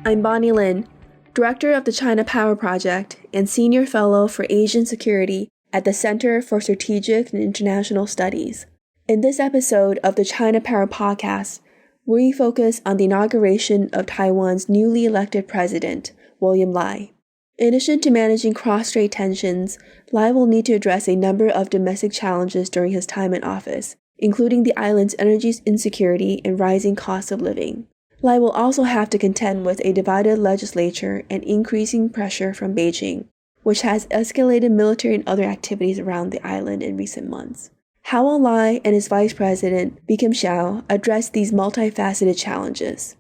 I'm Bonnie Lin, Director of the China Power Project and Senior Fellow for Asian Security at the Center for Strategic and International Studies. In this episode of the China Power Podcast, we focus on the inauguration of Taiwan's newly elected president, William Lai. In addition to managing cross-strait tensions, Lai will need to address a number of domestic challenges during his time in office, including the island's energy insecurity and rising costs of living. Lai will also have to contend with a divided legislature and increasing pressure from Beijing, which has escalated military and other activities around the island in recent months. How will Lai and his vice president, Beickham Xiao, address these multifaceted challenges?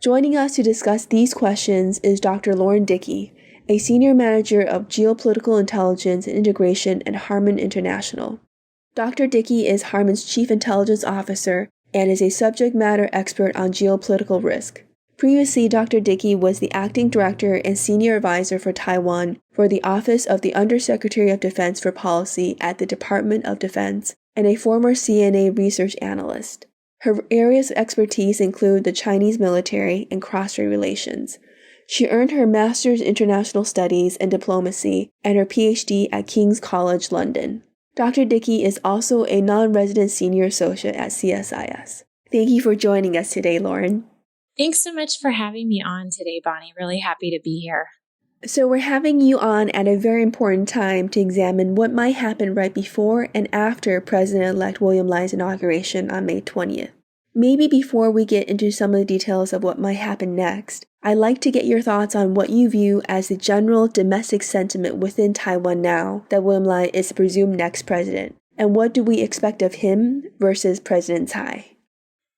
Joining us to discuss these questions is Dr. Lauren Dickey, a senior manager of geopolitical intelligence and integration at Harman International. Dr. Dickey is Harman's chief intelligence officer and is a subject matter expert on geopolitical risk. Previously, Dr. Dickey was the acting director and senior advisor for Taiwan for the Office of the Undersecretary of Defense for Policy at the Department of Defense and a former CNA research analyst. Her areas of expertise include the Chinese military and cross-strait relations. She earned her Master's in International Studies and Diplomacy and her PhD at King's College London. Dr. Dickey is also a non-resident senior associate at CSIS. Thank you for joining us today, Lauren. Thanks so much for having me on today, Bonnie. Really happy to be here. So we're having you on at a very important time to examine what might happen right before and after President-elect William Lai's inauguration on May 20th. Maybe before we get into some of the details of what might happen next, I'd like to get your thoughts on what you view as the general domestic sentiment within Taiwan now that William Lai is the presumed next president, and what do we expect of him versus President Tsai?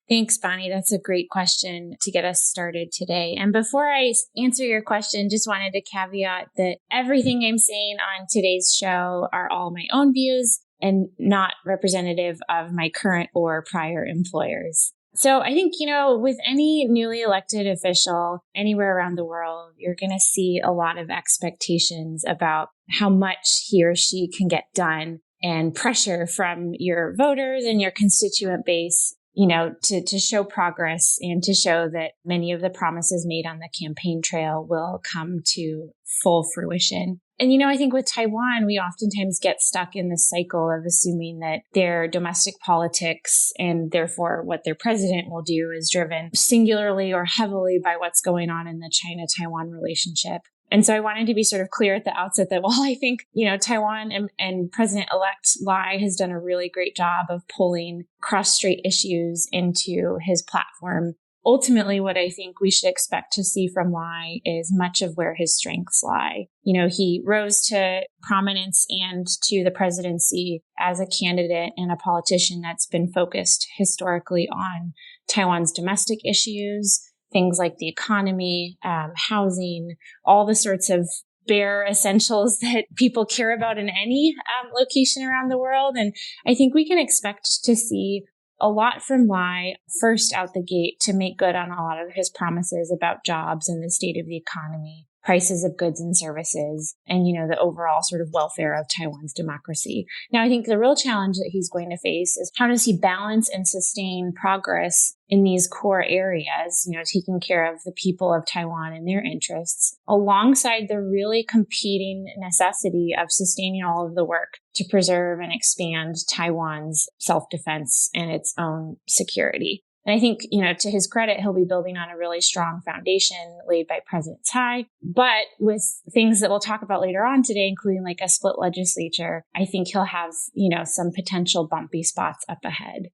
Thanks, Bonnie. That's a great question to get us started today. And before I answer your question, just wanted to caveat that everything I'm saying on today's show are all my own views and not representative of my current or prior employers. So I think, with any newly elected official anywhere around the world, you're going to see a lot of expectations about how much he or she can get done and pressure from your voters and your constituent base, to show progress and to show that many of the promises made on the campaign trail will come to full fruition. And, I think with Taiwan, we oftentimes get stuck in this cycle of assuming that their domestic politics and therefore what their president will do is driven singularly or heavily by what's going on in the China-Taiwan relationship. And so I wanted to be sort of clear at the outset that while I think, Taiwan and President-elect Lai has done a really great job of pulling cross-strait issues into his platform, ultimately, what I think we should expect to see from Lai is much of where his strengths lie. He rose to prominence and to the presidency as a candidate and a politician that's been focused historically on Taiwan's domestic issues, things like the economy, housing, all the sorts of bare essentials that people care about in any location around the world. And I think we can expect to see a lot from Lai first out the gate to make good on a lot of his promises about jobs and the state of the economy, prices of goods and services, and, the overall sort of welfare of Taiwan's democracy. Now, I think the real challenge that he's going to face is how does he balance and sustain progress in these core areas, taking care of the people of Taiwan and their interests, alongside the really competing necessity of sustaining all of the work to preserve and expand Taiwan's self-defense and its own security. And I think, to his credit, he'll be building on a really strong foundation laid by President Tsai. But with things that we'll talk about later on today, including like a split legislature, I think he'll have, some potential bumpy spots up ahead.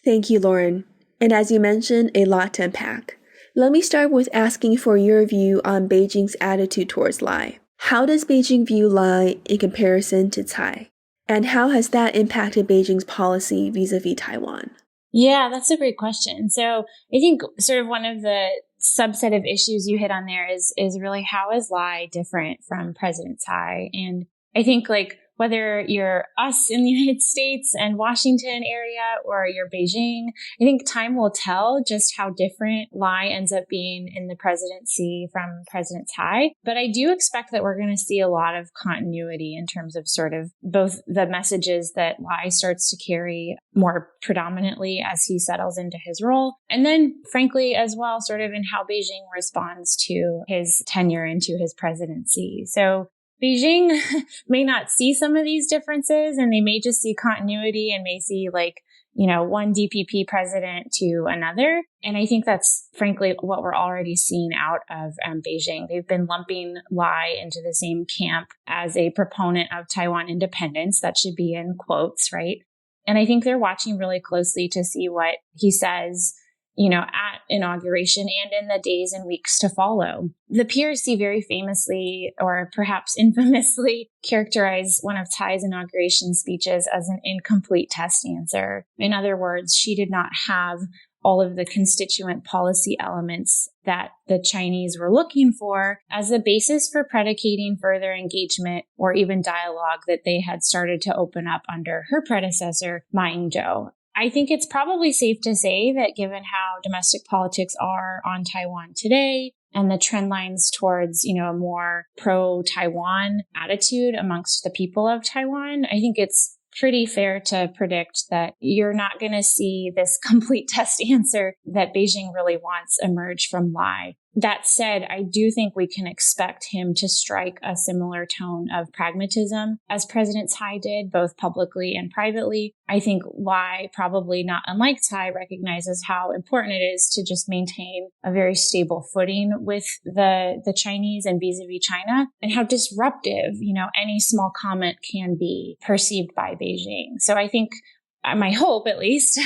Thank you, Lauren. And as you mentioned, a lot to unpack. Let me start with asking for your view on Beijing's attitude towards Lai. How does Beijing view Lai in comparison to Tsai? And how has that impacted Beijing's policy vis-a-vis Taiwan? Yeah, that's a great question. So I think sort of one of the subset of issues you hit on there is really how is Lai different from President Tsai? And I think whether you're us in the United States and Washington area or you're Beijing, I think time will tell just how different Lai ends up being in the presidency from President Tsai. But I do expect that we're going to see a lot of continuity in terms of sort of both the messages that Lai starts to carry more predominantly as he settles into his role, and then frankly as well sort of in how Beijing responds to his tenure into his presidency. So Beijing may not see some of these differences, and they may just see continuity and may see one DPP president to another. And I think that's frankly what we're already seeing out of Beijing. They've been lumping Lai into the same camp as a proponent of Taiwan independence. That should be in quotes, right? And I think they're watching really closely to see what he says, at inauguration and in the days and weeks to follow. The PRC very famously, or perhaps infamously, characterized one of Tsai's inauguration speeches as an incomplete test answer. In other words, she did not have all of the constituent policy elements that the Chinese were looking for as a basis for predicating further engagement or even dialogue that they had started to open up under her predecessor, Ma Ying-jeou. I think it's probably safe to say that given how domestic politics are on Taiwan today and the trend lines towards, a more pro-Taiwan attitude amongst the people of Taiwan, I think it's pretty fair to predict that you're not going to see this complete test answer that Beijing really wants emerge from Lai. That said, I do think we can expect him to strike a similar tone of pragmatism as President Tsai did, both publicly and privately. I think Lai, probably not unlike Tsai, recognizes how important it is to just maintain a very stable footing with the Chinese and vis-a-vis China, and how disruptive, any small comment can be perceived by Beijing. So I think, my hope at least,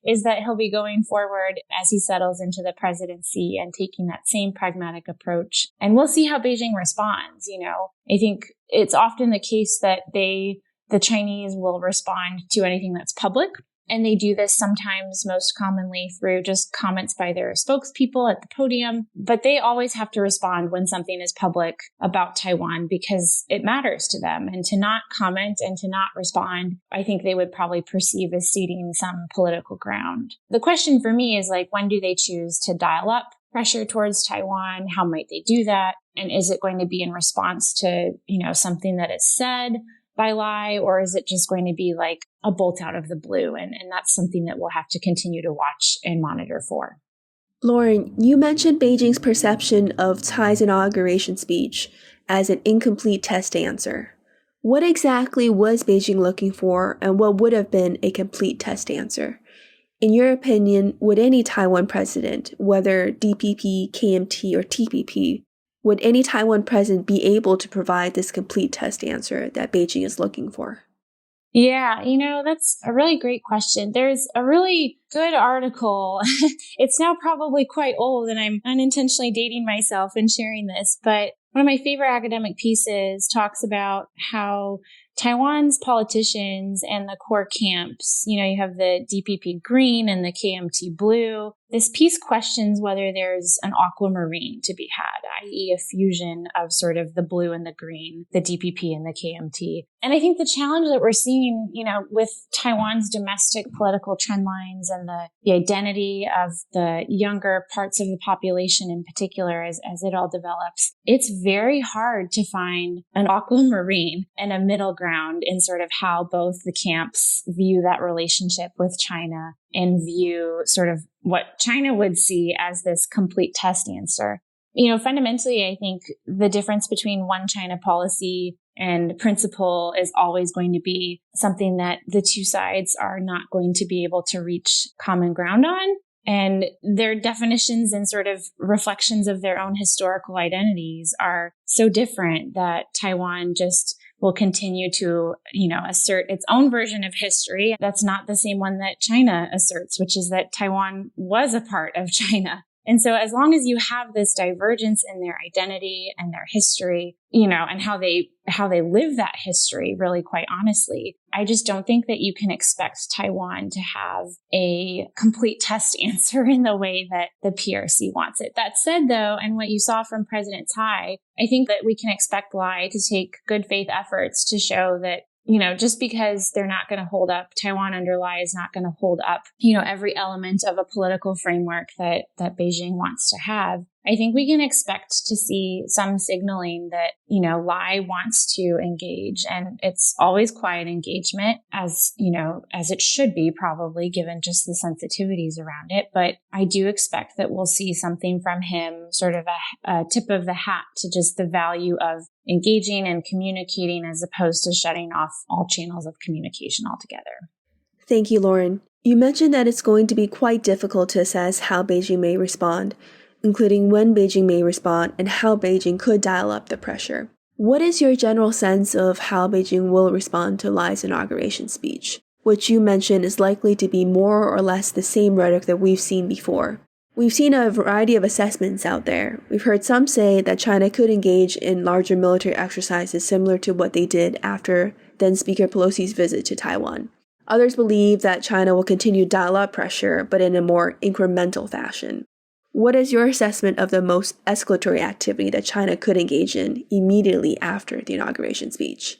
is that he'll be going forward as he settles into the presidency and taking that same pragmatic approach. And we'll see how Beijing responds. I think it's often the case that the Chinese will respond to anything that's public. And they do this sometimes most commonly through just comments by their spokespeople at the podium. But they always have to respond when something is public about Taiwan because it matters to them. And to not comment and to not respond, I think they would probably perceive as ceding some political ground. The question for me is when do they choose to dial up pressure towards Taiwan? How might they do that? And is it going to be in response to, something that is said by Lai, or is it just going to be a bolt out of the blue? And that's something that we'll have to continue to watch and monitor for. Lauren, you mentioned Beijing's perception of Tsai's inauguration speech as an incomplete test answer. What exactly was Beijing looking for, and what would have been a complete test answer? In your opinion, would any Taiwan president, whether DPP, KMT, or TPP, would any Taiwan president be able to provide this complete test answer that Beijing is looking for? Yeah, that's a really great question. There's a really good article. It's now probably quite old, and I'm unintentionally dating myself in sharing this, but one of my favorite academic pieces talks about how Taiwan's politicians and the core camps, you have the DPP green and the KMT blue. This piece questions whether there's an aquamarine to be had, i.e. a fusion of sort of the blue and the green, the DPP and the KMT. And I think the challenge that we're seeing, with Taiwan's domestic political trend lines and the identity of the younger parts of the population in particular as it all develops, it's very hard to find an aquamarine and a middle ground in sort of how both the camps view that relationship with China and view sort of what China would see as this complete test answer. Fundamentally, I think the difference between one China policy and principle is always going to be something that the two sides are not going to be able to reach common ground on. And their definitions and sort of reflections of their own historical identities are so different that Taiwan just will continue to, assert its own version of history. That's not the same one that China asserts, which is that Taiwan was a part of China. And so as long as you have this divergence in their identity and their history, and how they live that history, really, quite honestly, I just don't think that you can expect Taiwan to have a complete test answer in the way that the PRC wants it. That said, though, and what you saw from President Tsai, I think that we can expect Lai to take good faith efforts to show that just because they're not going to hold up, Taiwan under Lai is not going to hold up, every element of a political framework that Beijing wants to have. I think we can expect to see some signaling that, Lai wants to engage, and it's always quiet engagement as it should be, probably given just the sensitivities around it. But I do expect that we'll see something from him, sort of a tip of the hat to just the value of engaging and communicating as opposed to shutting off all channels of communication altogether. Thank you, Lauren. You mentioned that it's going to be quite difficult to assess how Beijing may respond, including when Beijing may respond and how Beijing could dial up the pressure. What is your general sense of how Beijing will respond to Lai's inauguration speech, which you mentioned is likely to be more or less the same rhetoric that we've seen before? We've seen a variety of assessments out there. We've heard some say that China could engage in larger military exercises similar to what they did after then Speaker Pelosi's visit to Taiwan. Others believe that China will continue to dial up pressure, but in a more incremental fashion. What is your assessment of the most escalatory activity that China could engage in immediately after the inauguration speech?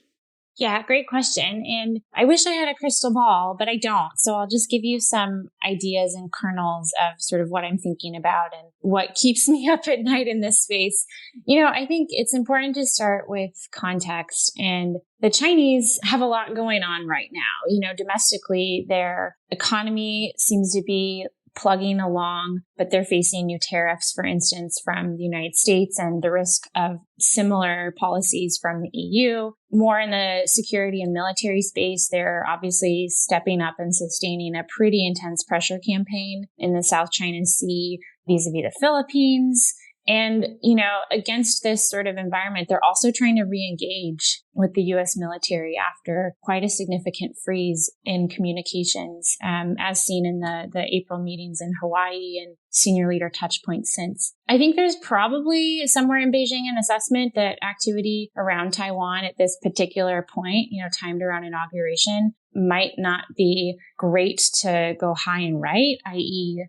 Yeah, great question. And I wish I had a crystal ball, but I don't. So I'll just give you some ideas and kernels of sort of what I'm thinking about and what keeps me up at night in this space. I think it's important to start with context. And the Chinese have a lot going on right now. Domestically, their economy seems to be plugging along, but they're facing new tariffs, for instance, from the United States and the risk of similar policies from the EU. More in the security and military space, they're obviously stepping up and sustaining a pretty intense pressure campaign in the South China Sea vis-a-vis the Philippines. And, against this sort of environment, they're also trying to re-engage with the U.S. military after quite a significant freeze in communications, as seen in the April meetings in Hawaii and senior leader touch points since. I think there's probably somewhere in Beijing an assessment that activity around Taiwan at this particular point, timed around inauguration, might not be great to go high and right, i.e.,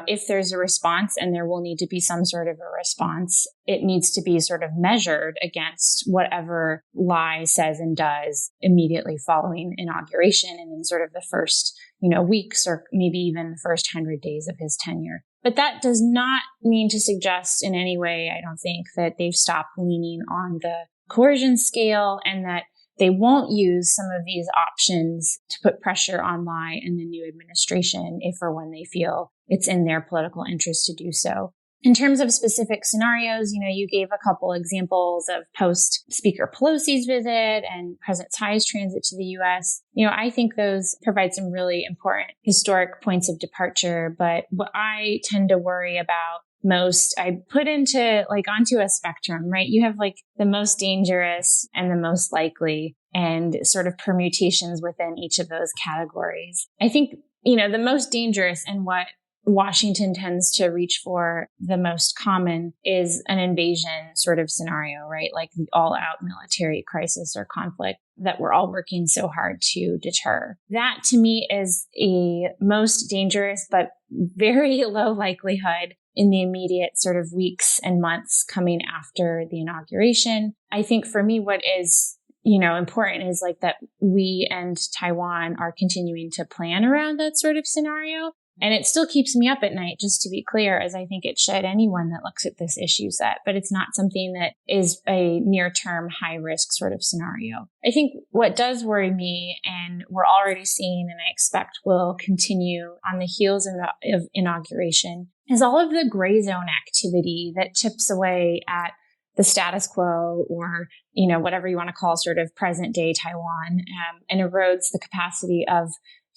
if there's a response, and there will need to be some sort of a response, it needs to be sort of measured against whatever Lai says and does immediately following inauguration and in sort of the first, weeks or maybe even the first 100 days of his tenure. But that does not mean to suggest in any way, I don't think, that they've stopped leaning on the coercion scale and that they won't use some of these options to put pressure on Lai and the new administration if or when they feel it's in their political interest to do so. In terms of specific scenarios, you gave a couple examples of post-Speaker Pelosi's visit and President Tsai's transit to the U.S. I think those provide some really important historic points of departure. But what I tend to worry about most, I put onto a spectrum, right? You have the most dangerous and the most likely and sort of permutations within each of those categories. I think, the most dangerous and what Washington tends to reach for the most common is an invasion sort of scenario, right? Like the all-out military crisis or conflict that we're all working so hard to deter. That to me is a most dangerous, but very low likelihood in the immediate sort of weeks and months coming after the inauguration. I think for me, what is important is that we and Taiwan are continuing to plan around that sort of scenario. And it still keeps me up at night, just to be clear, as I think it should anyone that looks at this issue set. But it's not something that is a near-term, high-risk sort of scenario. I think what does worry me, and we're already seeing, and I expect will continue on the heels of inauguration, is all of the gray zone activity that chips away at the status quo or, whatever you want to call sort of present-day Taiwan, and erodes the capacity of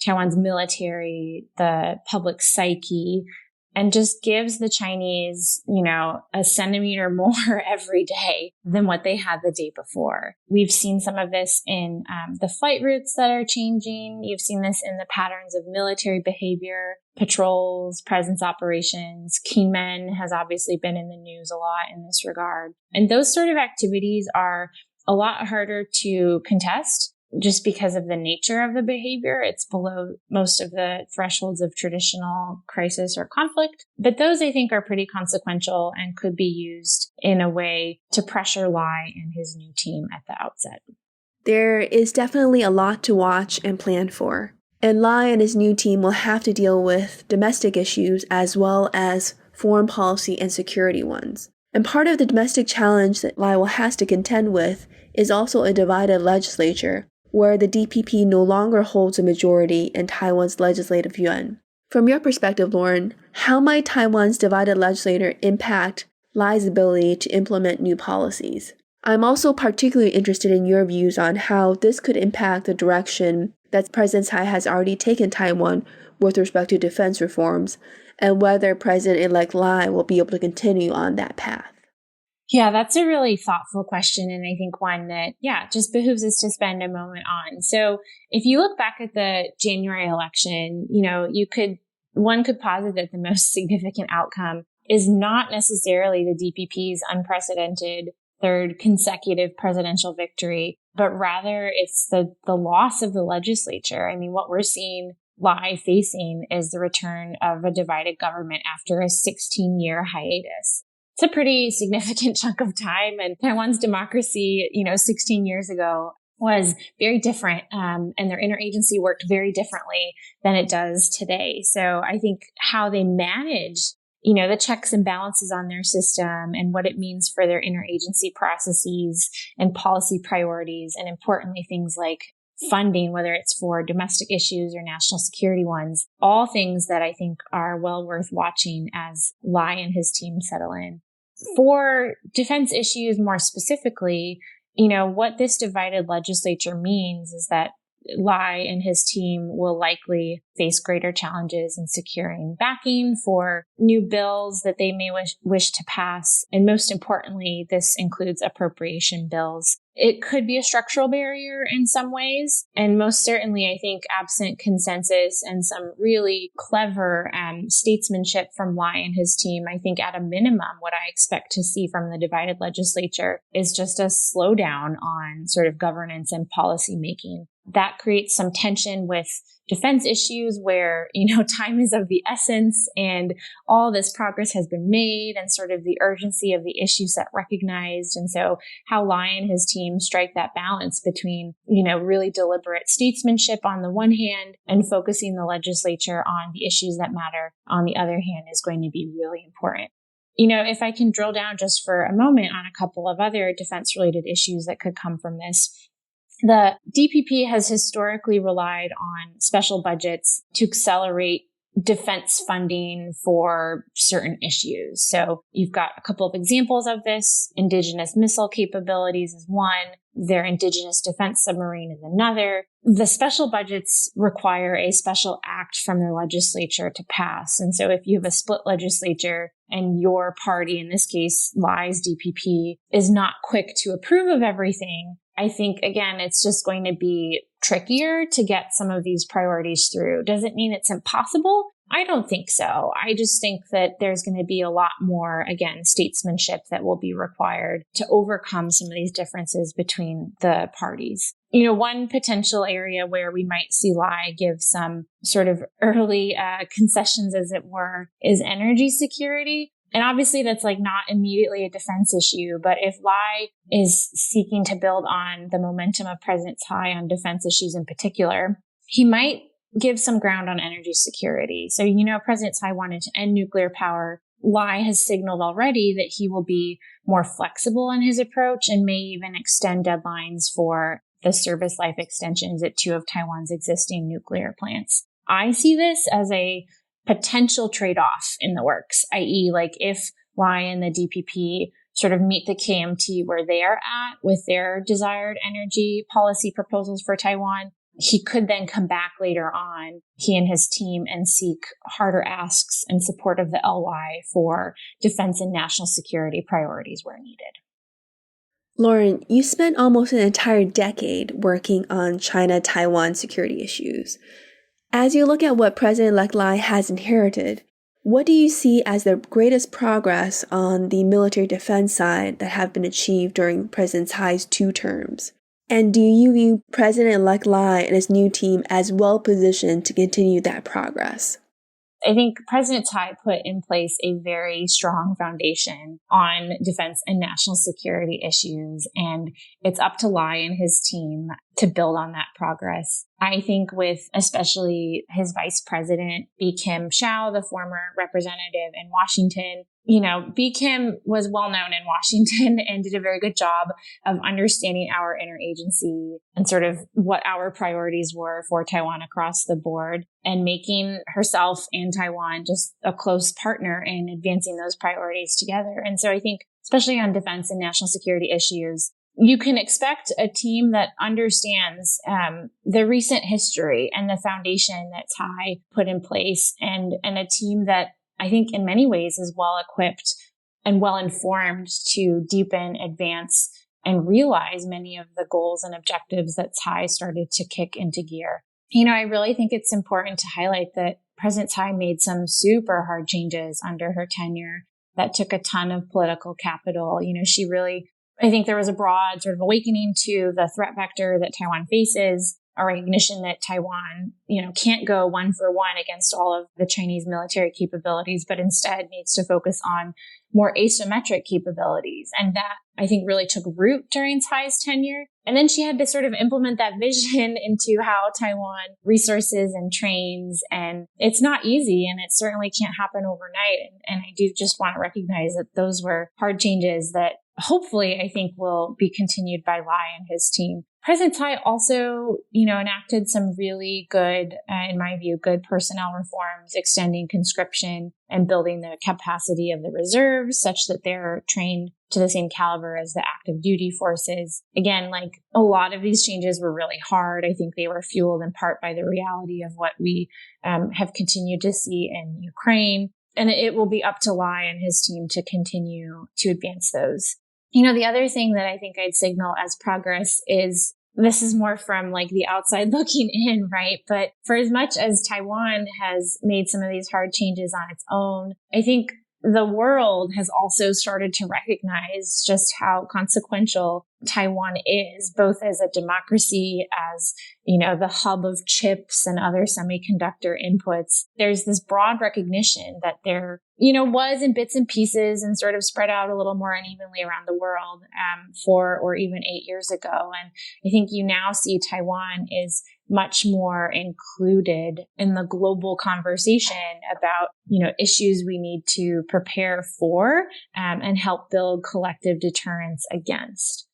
Taiwan's military, the public psyche, and just gives the Chinese, a centimeter more every day than what they had the day before. We've seen some of this in the flight routes that are changing. You've seen this in the patterns of military behavior, patrols, presence operations. Kingmen has obviously been in the news a lot in this regard. And those sort of activities are a lot harder to contest. Just because of the nature of the behavior, it's below most of the thresholds of traditional crisis or conflict. But those, I think, are pretty consequential and could be used in a way to pressure Lai and his new team at the outset. There is definitely a lot to watch and plan for. And Lai and his new team will have to deal with domestic issues as well as foreign policy and security ones. And part of the domestic challenge that Lai will have to contend with is also a divided legislature, where the DPP no longer holds a majority in Taiwan's legislative yuan. From your perspective, Lauren, how might Taiwan's divided legislature impact Lai's ability to implement new policies? I'm also particularly interested in your views on how this could impact the direction that President Tsai has already taken Taiwan with respect to defense reforms, and whether President-elect Lai will be able to continue on that path. Yeah, that's a really thoughtful question, and I think one that, just behooves us to spend a moment on. So if you look back at the January election, one could posit that the most significant outcome is not necessarily the DPP's unprecedented third consecutive presidential victory, but rather it's the loss of the legislature. I mean, what we're seeing Lai facing is the return of a divided government after a 16-year hiatus. It's a pretty significant chunk of time, and Taiwan's democracy, 16 years ago was very different, and their interagency worked very differently than it does today. So I think how they manage the checks and balances on their system and what it means for their interagency processes and policy priorities, and importantly, things like funding, whether it's for domestic issues or national security ones, all things that I think are well worth watching as Lai and his team settle in. For defense issues more specifically, what this divided legislature means is that Lai and his team will likely face greater challenges in securing backing for new bills that they may wish to pass. And most importantly, this includes appropriation bills. It could be a structural barrier in some ways. And most certainly, I think, absent consensus and some really clever statesmanship from Lai and his team, I think at a minimum, what I expect to see from the divided legislature is just a slowdown on sort of governance and policy making. That creates some tension with defense issues where, time is of the essence and all this progress has been made, and sort of the urgency of the issue set recognized. And so how Lai and his team strike that balance between, really deliberate statesmanship on the one hand and focusing the legislature on the issues that matter on the other hand is going to be really important. If I can drill down just for a moment on a couple of other defense related issues that could come from this. The DPP has historically relied on special budgets to accelerate defense funding for certain issues. So you've got a couple of examples of this. Indigenous missile capabilities is one. Their indigenous defense submarine is another. The special budgets require a special act from the legislature to pass. And so if you have a split legislature and your party, in this case, Lai's DPP, is not quick to approve of everything, I think, again, it's just going to be trickier to get some of these priorities through. Does it mean it's impossible? I don't think so. I just think that there's going to be a lot more, again, statesmanship that will be required to overcome some of these differences between the parties. One potential area where we might see Lai give some sort of early concessions, as it were, is energy security. And obviously that's not immediately a defense issue, but if Lai is seeking to build on the momentum of President Tsai on defense issues in particular, he might give some ground on energy security. So, President Tsai wanted to end nuclear power. Lai has signaled already that he will be more flexible in his approach and may even extend deadlines for the service life extensions at 2 of Taiwan's existing nuclear plants. I see this as a potential trade-off in the works, i.e. if Lai and the DPP sort of meet the KMT where they are at with their desired energy policy proposals for Taiwan, he could then come back later on, he and his team, and seek harder asks and support of the LY for defense and national security priorities where needed. Lauren, you spent almost an entire decade working on China-Taiwan security issues. As you look at what President-elect Lai has inherited, what do you see as the greatest progress on the military defense side that have been achieved during President Tsai's 2 terms? And do you view President-elect Lai and his new team as well positioned to continue that progress? I think President Tsai put in place a very strong foundation on defense and national security issues, and it's up to Lai and his team to build on that progress. I think with especially his vice president, B. Kim Shao, the former representative in Washington, B. Kim was well known in Washington and did a very good job of understanding our interagency and sort of what our priorities were for Taiwan across the board, and making herself and Taiwan just a close partner in advancing those priorities together. And so I think, especially on defense and national security issues, you can expect a team that understands the recent history and the foundation that Tsai put in place, and a team that I think in many ways is well equipped and well informed to deepen, advance, and realize many of the goals and objectives that Tsai started to kick into gear. I really think it's important to highlight that President Tsai made some super hard changes under her tenure that took a ton of political capital. I think there was a broad sort of awakening to the threat vector that Taiwan faces, a recognition that Taiwan, can't go one for one against all of the Chinese military capabilities, but instead needs to focus on more asymmetric capabilities. And that, I think, really took root during Tsai's tenure. And then she had to sort of implement that vision into how Taiwan resources and trains. And it's not easy, and it certainly can't happen overnight. And I do just want to recognize that those were hard changes that hopefully I think will be continued by Lai and his team. President Tsai also, enacted some really good, in my view, good personnel reforms, extending conscription and building the capacity of the reserves such that they're trained to the same caliber as the active duty forces. Again, like a lot of these changes were really hard. I think they were fueled in part by the reality of what we have continued to see in Ukraine. And it will be up to Lai and his team to continue to advance those. The other thing that I think I'd signal as progress is, this is more from like the outside looking in, right? But for as much as Taiwan has made some of these hard changes on its own, I think the world has also started to recognize just how consequential Taiwan is, both as a democracy, as, the hub of chips and other semiconductor inputs. There's this broad recognition that there, was in bits and pieces and sort of spread out a little more unevenly around the world 4 or even 8 years ago. And I think you now see Taiwan is much more included in the global conversation about, issues we need to prepare for and help build collective deterrence against.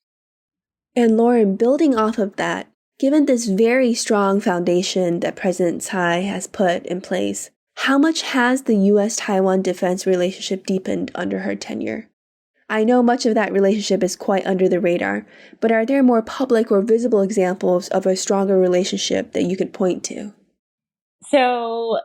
And Lauren, building off of that, given this very strong foundation that President Tsai has put in place, how much has the US Taiwan defense relationship deepened under her tenure? I know much of that relationship is quite under the radar, but are there more public or visible examples of a stronger relationship that you could point to? So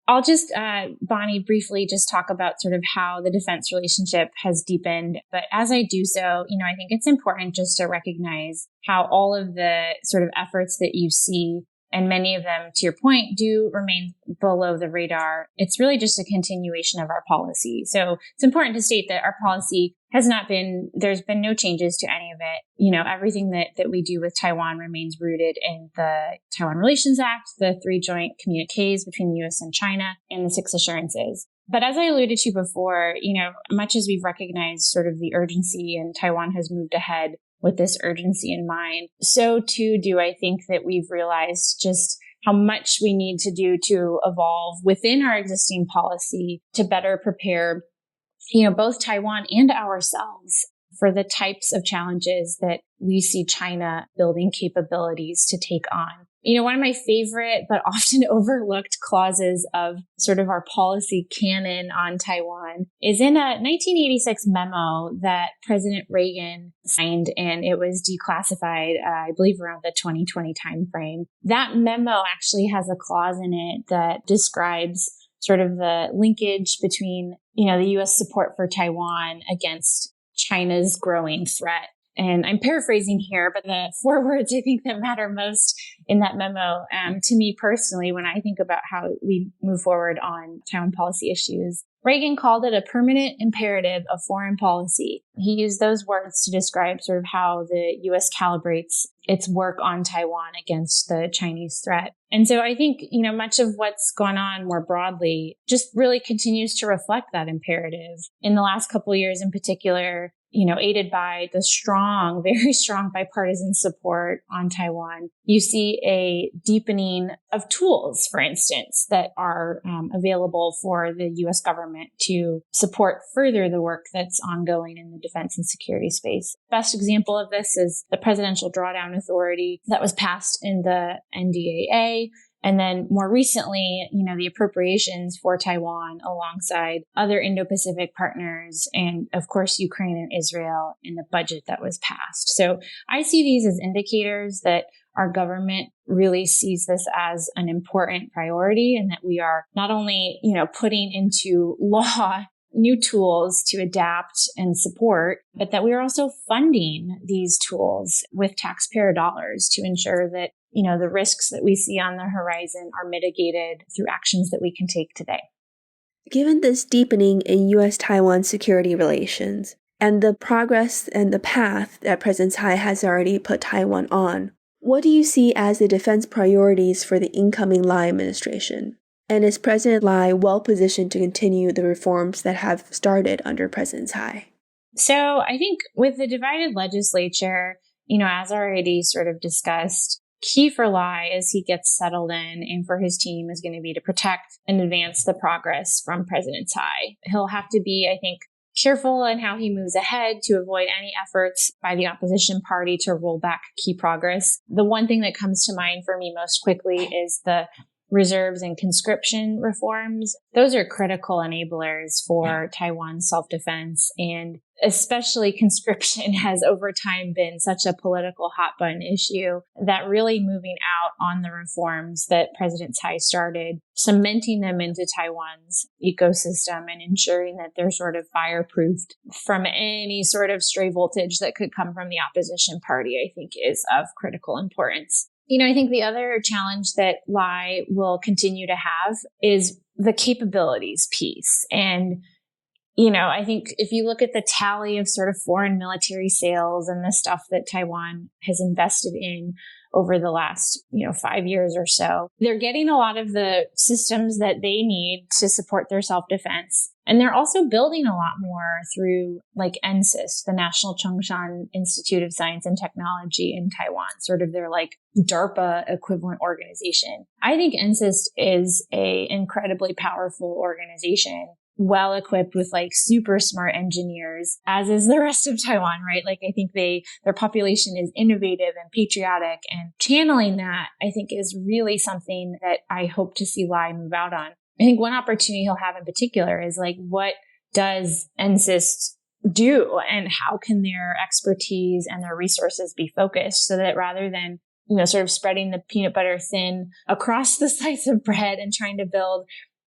I'll just, Bonnie, briefly just talk about sort of how the defense relationship has deepened. But as I do so, I think it's important just to recognize how all of the sort of efforts that you see, and many of them, to your point, do remain below the radar. It's really just a continuation of our policy. So it's important to state that our policy has not been, there's been no changes to any of it. Everything that we do with Taiwan remains rooted in the Taiwan Relations Act, the 3 joint communiques between the US and China, and the 6 assurances. But as I alluded to before, much as we've recognized sort of the urgency and Taiwan has moved ahead with this urgency in mind, so too do I think that we've realized just how much we need to do to evolve within our existing policy to better prepare, both Taiwan and ourselves for the types of challenges that we see China building capabilities to take on. One of my favorite but often overlooked clauses of sort of our policy canon on Taiwan is in a 1986 memo that President Reagan signed, and it was declassified, I believe, around the 2020 timeframe. That memo actually has a clause in it that describes sort of the linkage between, the U.S. support for Taiwan against China's growing threat. And I'm paraphrasing here, but the 4 words I think that matter most in that memo, to me personally, when I think about how we move forward on Taiwan policy issues, Reagan called it a permanent imperative of foreign policy. He used those words to describe sort of how the U.S. calibrates its work on Taiwan against the Chinese threat. And so I think, much of what's gone on more broadly just really continues to reflect that imperative. In the last couple of years in particular, aided by the strong, very strong bipartisan support on Taiwan, you see a deepening of tools, for instance, that are available for the U.S. government to support further the work that's ongoing in the defense and security space. Best example of this is the Presidential Drawdown Authority that was passed in the NDAA. And then more recently, the appropriations for Taiwan alongside other Indo-Pacific partners and, of course, Ukraine and Israel in the budget that was passed. So I see these as indicators that our government really sees this as an important priority and that we are not only, putting into law new tools to adapt and support, but that we are also funding these tools with taxpayer dollars to ensure that the risks that we see on the horizon are mitigated through actions that we can take today. Given this deepening in US Taiwan security relations and the progress and the path that President Tsai has already put Taiwan on, what do you see as the defense priorities for the incoming Lai administration? And is President Lai well positioned to continue the reforms that have started under President Tsai? So I think with the divided legislature, as already sort of discussed, key for Lai as he gets settled in and for his team is going to be to protect and advance the progress from President Tsai. He'll have to be, I think, careful in how he moves ahead to avoid any efforts by the opposition party to roll back key progress. The one thing that comes to mind for me most quickly is the reserves and conscription reforms. Those are critical enablers for Taiwan's self-defense, and especially conscription has over time been such a political hot button issue that really moving out on the reforms that President Tsai started, cementing them into Taiwan's ecosystem and ensuring that they're sort of fireproofed from any sort of stray voltage that could come from the opposition party, I think is of critical importance. I think the other challenge that Lai will continue to have is the capabilities piece. And, I think if you look at the tally of sort of foreign military sales and the stuff that Taiwan has invested in over the last, 5 years or so, they're getting a lot of the systems that they need to support their self-defense. And they're also building a lot more through like NCIS, the National Chongshan Institute of Science and Technology in Taiwan, sort of their like DARPA equivalent organization. I think NCIS is a incredibly powerful organization, well equipped with like super smart engineers, as is the rest of Taiwan, right? Like I think their population is innovative and patriotic, and channeling that I think is really something that I hope to see Lai move out on. I think one opportunity he'll have in particular is like, what does NCIS do and how can their expertise and their resources be focused so that rather than, sort of spreading the peanut butter thin across the slice of bread and trying to build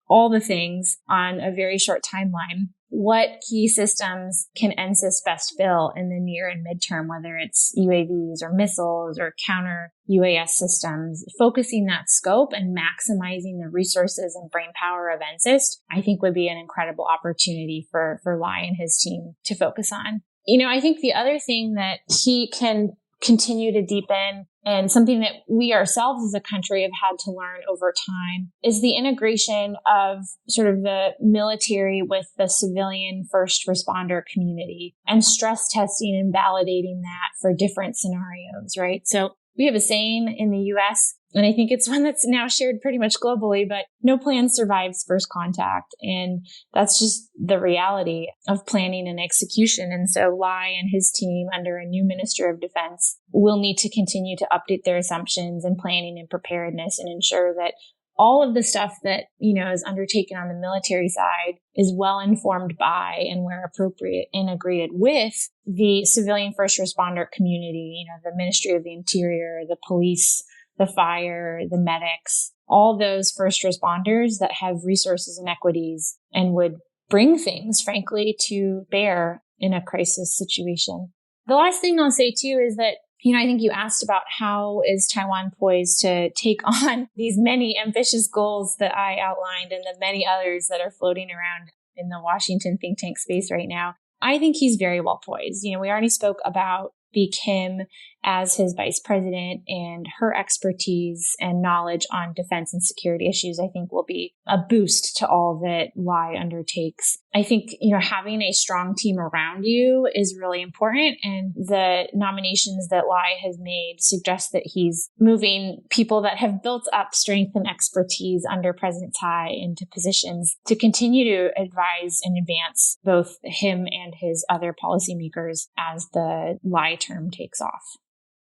all the things on a very short timeline, what key systems can NCIS best fill in the near and midterm, whether it's UAVs or missiles or counter UAS systems, focusing that scope and maximizing the resources and brain power of NCIS, I think would be an incredible opportunity for Lai and his team to focus on. I think the other thing that he can continue to deepen, and something that we ourselves as a country have had to learn over time, is the integration of sort of the military with the civilian first responder community and stress testing and validating that for different scenarios, right? So we have a saying in the US, and I think it's one that's now shared pretty much globally, but no plan survives first contact. And that's just the reality of planning and execution. And so Lai and his team under a new Minister of Defense will need to continue to update their assumptions and planning and preparedness and ensure that all of the stuff that, is undertaken on the military side is well informed by and where appropriate integrated with the civilian first responder community, the Ministry of the Interior, the police, the fire, the medics, all those first responders that have resources and equities and would bring things, frankly, to bear in a crisis situation. The last thing I'll say too is that I think you asked about how is Taiwan poised to take on these many ambitious goals that I outlined and the many others that are floating around. in the Washington think tank space right now. I think he's very well poised. We already spoke about Bi Kim as his vice president, and her expertise and knowledge on defense and security issues, I think, will be a boost to all that Lai undertakes. I think, having a strong team around you is really important. And the nominations that Lai has made suggest that he's moving people that have built up strength and expertise under President Tsai into positions to continue to advise and advance both him and his other policymakers as the Lai term takes off.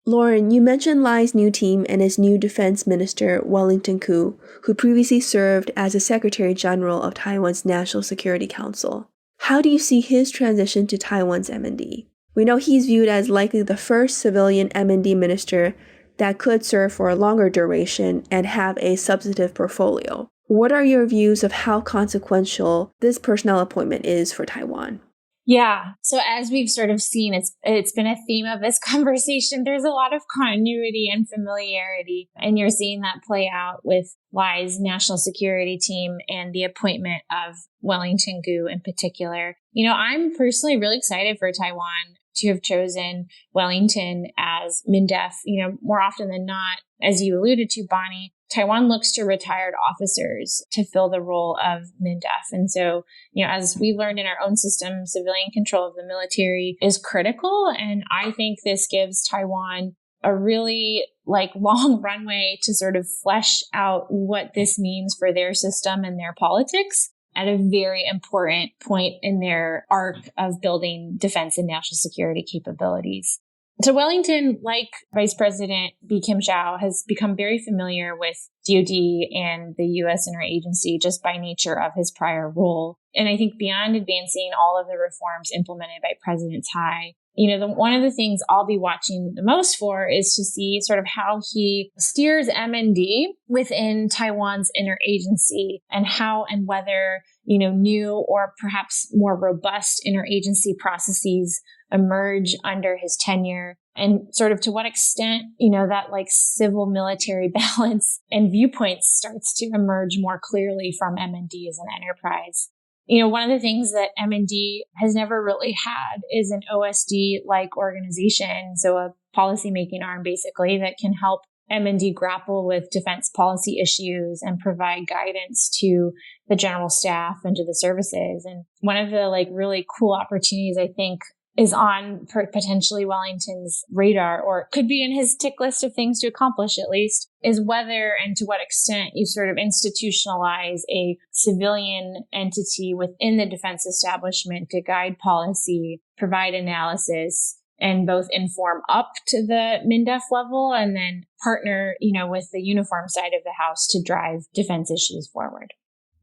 Lauren, you mentioned Lai's new team and his new defense minister, Wellington Koo, who previously served as the Secretary General of Taiwan's National Security Council. How do you see his transition to Taiwan's M&D? We know he's viewed as likely the first civilian M&D minister that could serve for a longer duration and have a substantive portfolio. What are your views of how consequential this personnel appointment is for Taiwan? Yeah. So as we've sort of seen, it's been a theme of this conversation. There's a lot of continuity and familiarity, and you're seeing that play out with Lai's national security team and the appointment of Wellington Koo in particular. I'm personally really excited for Taiwan to have chosen Wellington as MINDEF. More often than not, as you alluded to, Bonnie, Taiwan looks to retired officers to fill the role of MINDEF. And so, as we learned in our own system, civilian control of the military is critical. And I think this gives Taiwan a really long runway to sort of flesh out what this means for their system and their politics at a very important point in their arc of building defense and national security capabilities. So Wellington, like Vice President Bi Kim Chao, has become very familiar with DoD and the U.S. interagency just by nature of his prior role. And I think beyond advancing all of the reforms implemented by President Tsai, one of the things I'll be watching the most for is to see sort of how he steers M&D within Taiwan's interagency, and how and whether, new or perhaps more robust interagency processes emerge under his tenure, and sort of to what extent, that civil military balance and viewpoints starts to emerge more clearly from M&D as an enterprise. One of the things that M&D has never really had is an OSD-like organization, so a policymaking arm basically that can help M&D grapple with defense policy issues and provide guidance to the general staff and to the services. And one of the really cool opportunities, I think, is on potentially Wellington's radar, or could be in his tick list of things to accomplish at least, is whether and to what extent you sort of institutionalize a civilian entity within the defense establishment to guide policy, provide analysis, and both inform up to the MINDEF level and then partner, with the uniform side of the house to drive defense issues forward.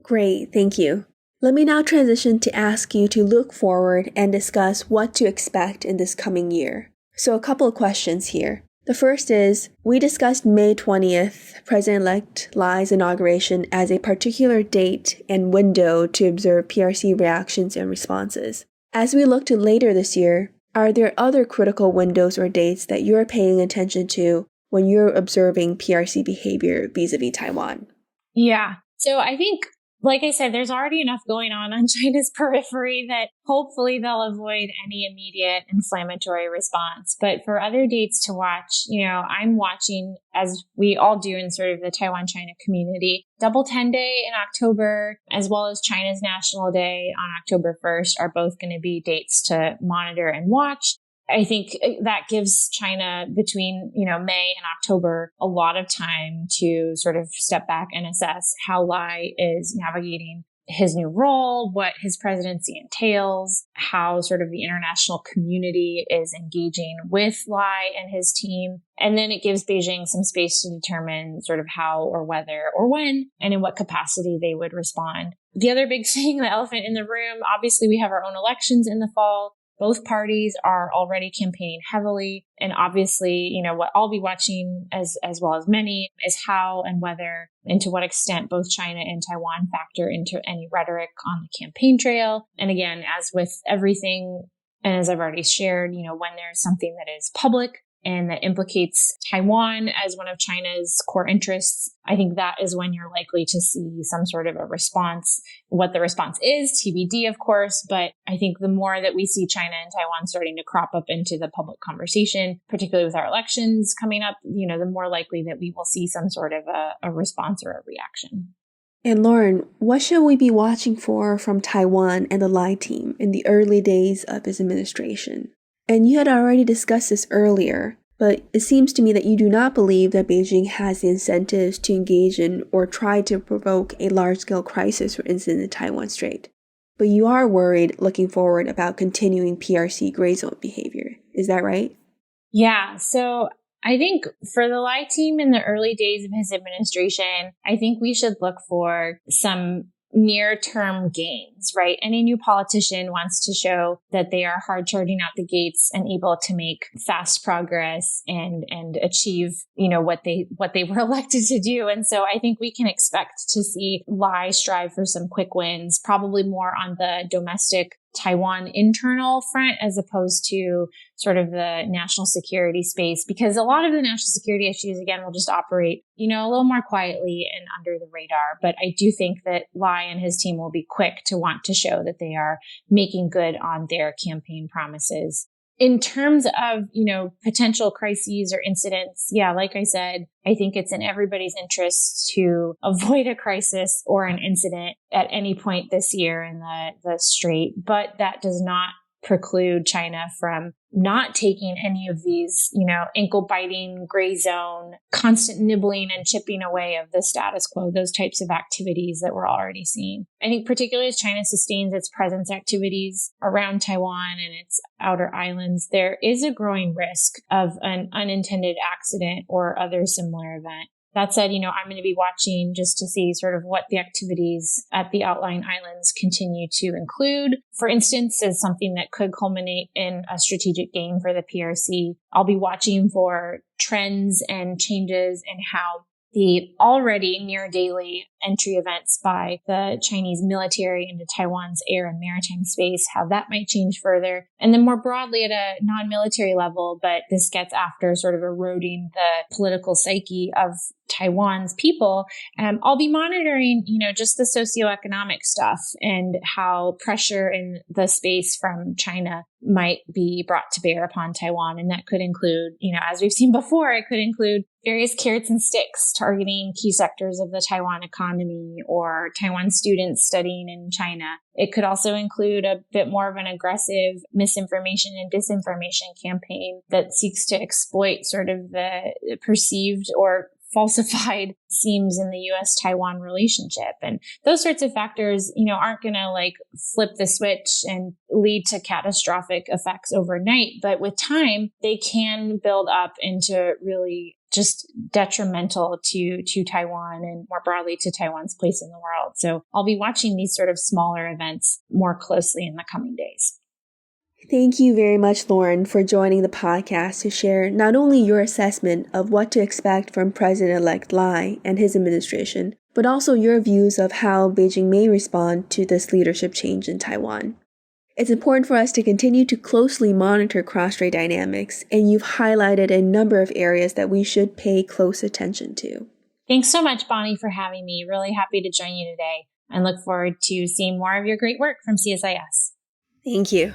Great, thank you. Let me now transition to ask you to look forward and discuss what to expect in this coming year. So a couple of questions here. The first is, we discussed May 20th, President-elect Lai's inauguration as a particular date and window to observe PRC reactions and responses. As we look to later this year, are there other critical windows or dates that you're paying attention to when you're observing PRC behavior vis-a-vis Taiwan? Yeah. So I think, like I said, there's already enough going on China's periphery that hopefully they'll avoid any immediate inflammatory response. But for other dates to watch, I'm watching, as we all do in sort of the Taiwan-China community, Double 10 Day in October, as well as China's National Day on October 1st are both going to be dates to monitor and watch. I think that gives China between, May and October a lot of time to sort of step back and assess how Lai is navigating his new role, what his presidency entails, how sort of the international community is engaging with Lai and his team. And then it gives Beijing some space to determine sort of how or whether or when and in what capacity they would respond. The other big thing, the elephant in the room, obviously we have our own elections in the fall. Both parties are already campaigning heavily. And obviously, what I'll be watching as well as many is how and whether and to what extent both China and Taiwan factor into any rhetoric on the campaign trail. And again, as with everything, and as I've already shared, when there's something that is public and that implicates Taiwan as one of China's core interests, I think that is when you're likely to see some sort of a response. What the response is, TBD, of course, but I think the more that we see China and Taiwan starting to crop up into the public conversation, particularly with our elections coming up, the more likely that we will see some sort of a response or a reaction. And Lauren, what should we be watching for from Taiwan and the Lai team in the early days of his administration? And you had already discussed this earlier, but it seems to me that you do not believe that Beijing has the incentives to engage in or try to provoke a large-scale crisis, for instance, in the Taiwan Strait. But you are worried looking forward about continuing PRC gray zone behavior. Is that right? Yeah, so I think for the Lai team in the early days of his administration, I think we should look for some near-term gains, right? Any new politician wants to show that they are hard charging out the gates and able to make fast progress and achieve, what they were elected to do. And so I think we can expect to see Lai strive for some quick wins, probably more on the domestic Taiwan internal front as opposed to sort of the national security space, because a lot of the national security issues, again, will just operate, a little more quietly and under the radar. But I do think that Lai and his team will be quick to want to show that they are making good on their campaign promises. In terms of, potential crises or incidents, yeah, like I said, I think it's in everybody's interest to avoid a crisis or an incident at any point this year in the Strait, but that does not preclude China from not taking any of these, ankle-biting, gray zone, constant nibbling and chipping away of the status quo, those types of activities that we're already seeing. I think particularly as China sustains its presence activities around Taiwan and its outer islands, there is a growing risk of an unintended accident or other similar event. That said, I'm going to be watching just to see sort of what the activities at the outlying islands continue to include. For instance, as something that could culminate in a strategic gain for the PRC, I'll be watching for trends and changes in how the already near daily entry events by the Chinese military into Taiwan's air and maritime space, how that might change further. And then more broadly at a non-military level, but this gets after sort of eroding the political psyche of Taiwan's people. I'll be monitoring, just the socioeconomic stuff and how pressure in the space from China might be brought to bear upon Taiwan. And that could include, as we've seen before, it could include various carrots and sticks targeting key sectors of the Taiwan economy or Taiwan students studying in China. It could also include a bit more of an aggressive misinformation and disinformation campaign that seeks to exploit sort of the perceived or falsified seams in the US Taiwan relationship. And those sorts of factors, aren't going to flip the switch and lead to catastrophic effects overnight. But with time, they can build up into really just detrimental to Taiwan and more broadly to Taiwan's place in the world. So I'll be watching these sort of smaller events more closely in the coming days. Thank you very much, Lauren, for joining the podcast to share not only your assessment of what to expect from President-elect Lai and his administration, but also your views of how Beijing may respond to this leadership change in Taiwan. It's important for us to continue to closely monitor cross-strait dynamics, and you've highlighted a number of areas that we should pay close attention to. Thanks so much, Bonnie, for having me. Really happy to join you today and look forward to seeing more of your great work from CSIS. Thank you.